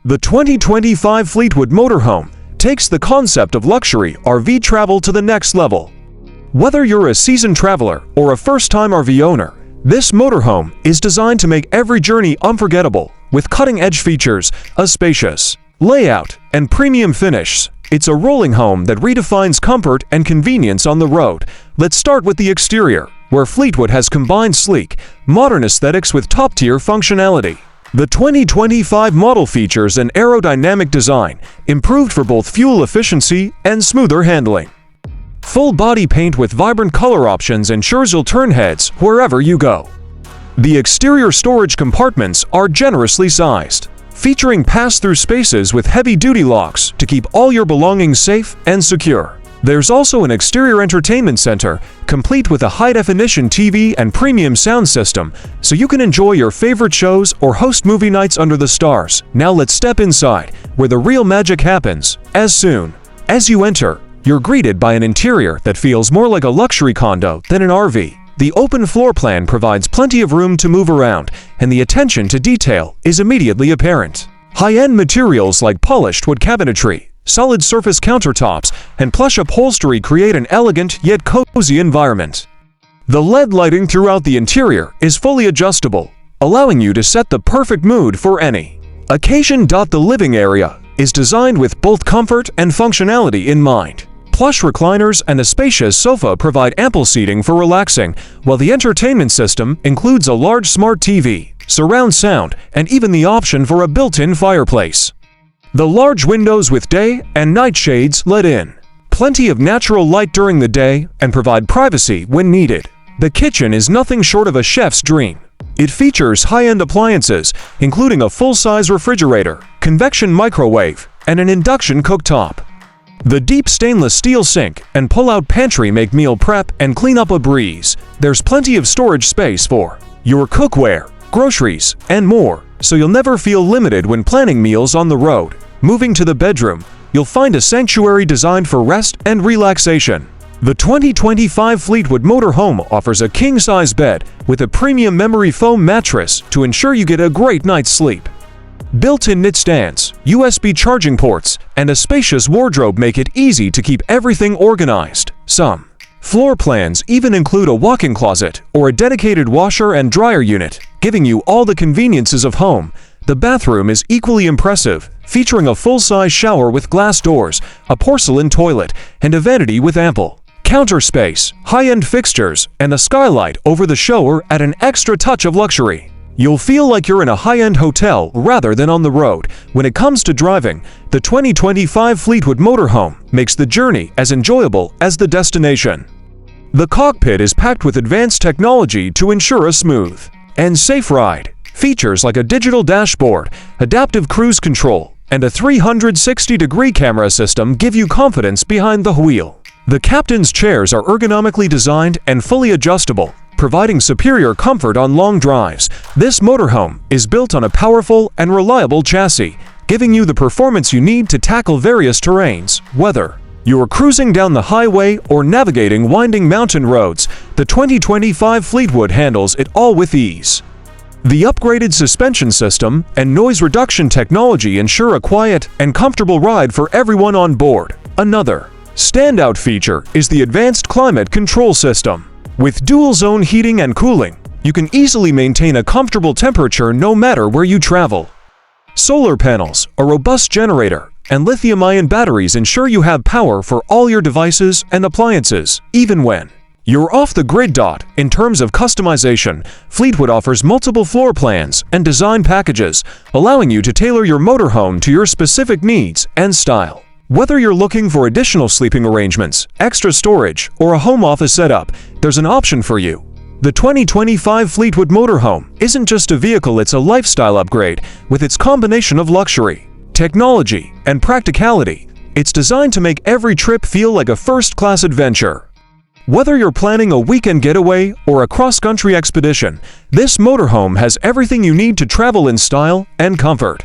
The 2025 Fleetwood Motorhome takes the concept of luxury RV travel to the next level. Whether you're a seasoned traveler or a first-time RV owner, this motorhome is designed to make every journey unforgettable with cutting-edge features, a spacious layout, and premium finish. It's a rolling home that redefines comfort and convenience on the road. Let's start with the exterior, where Fleetwood has combined sleek, modern aesthetics with top-tier functionality. The 2025 model features an aerodynamic design, improved for both fuel efficiency and smoother handling. Full body paint with vibrant color options ensures you'll turn heads wherever you go. The exterior storage compartments are generously sized, featuring pass-through spaces with heavy-duty locks to keep all your belongings safe and secure. There's also an exterior entertainment center, complete with a high-definition TV and premium sound system, so you can enjoy your favorite shows or host movie nights under the stars. Now let's step inside, where the real magic happens. As soon as you enter, you're greeted by an interior that feels more like a luxury condo than an RV. The open floor plan provides plenty of room to move around, and the attention to detail is immediately apparent. High-end materials like polished wood cabinetry, solid surface countertops, and plush upholstery create an elegant yet cozy environment. The LED lighting throughout the interior is fully adjustable, allowing you to set the perfect mood for any occasion. The living area is designed with both comfort and functionality in mind. Plush recliners and a spacious sofa provide ample seating for relaxing, while the entertainment system includes a large smart TV, surround sound, and even the option for a built-in fireplace. The large windows with day and night shades let in plenty of natural light during the day and provide privacy when needed. The kitchen is nothing short of a chef's dream. It features high-end appliances, including a full-size refrigerator, convection microwave, and an induction cooktop. The deep stainless steel sink and pull-out pantry make meal prep and cleanup a breeze. There's plenty of storage space for your cookware, groceries, and more, so you'll never feel limited when planning meals on the road. Moving to the bedroom, you'll find a sanctuary designed for rest and relaxation. The 2025 Fleetwood Motorhome offers a king-size bed with a premium memory foam mattress to ensure you get a great night's sleep. Built-in knit stands, USB charging ports, and a spacious wardrobe make it easy to keep everything organized. Some floor plans even include a walk-in closet or a dedicated washer and dryer unit, giving you all the conveniences of home. The bathroom is equally impressive, featuring a full-size shower with glass doors, a porcelain toilet, and a vanity with ample counter space, high-end fixtures, and a skylight over the shower add an extra touch of luxury. You'll feel like you're in a high-end hotel rather than on the road. When it comes to driving, the 2025 Fleetwood Motorhome makes the journey as enjoyable as the destination. The cockpit is packed with advanced technology to ensure a smooth and safe ride. Features like a digital dashboard, adaptive cruise control, and a 360-degree camera system give you confidence behind the wheel. The captain's chairs are ergonomically designed and fully adjustable, providing superior comfort on long drives. This motorhome is built on a powerful and reliable chassis, giving you the performance you need to tackle various terrains. Whether you're cruising down the highway or navigating winding mountain roads, the 2025 Fleetwood handles it all with ease. The upgraded suspension system and noise reduction technology ensure a quiet and comfortable ride for everyone on board. Another standout feature is the advanced climate control system. With dual-zone heating and cooling, you can easily maintain a comfortable temperature no matter where you travel. Solar panels, a robust generator, and lithium-ion batteries ensure you have power for all your devices and appliances, even when you're off the grid. In terms of customization, Fleetwood offers multiple floor plans and design packages, allowing you to tailor your motorhome to your specific needs and style. Whether you're looking for additional sleeping arrangements, extra storage, or a home office setup, there's an option for you. The 2025 Fleetwood Motorhome isn't just a vehicle, it's a lifestyle upgrade. With its combination of luxury, technology, and practicality, it's designed to make every trip feel like a first-class adventure. Whether you're planning a weekend getaway or a cross-country expedition, this motorhome has everything you need to travel in style and comfort.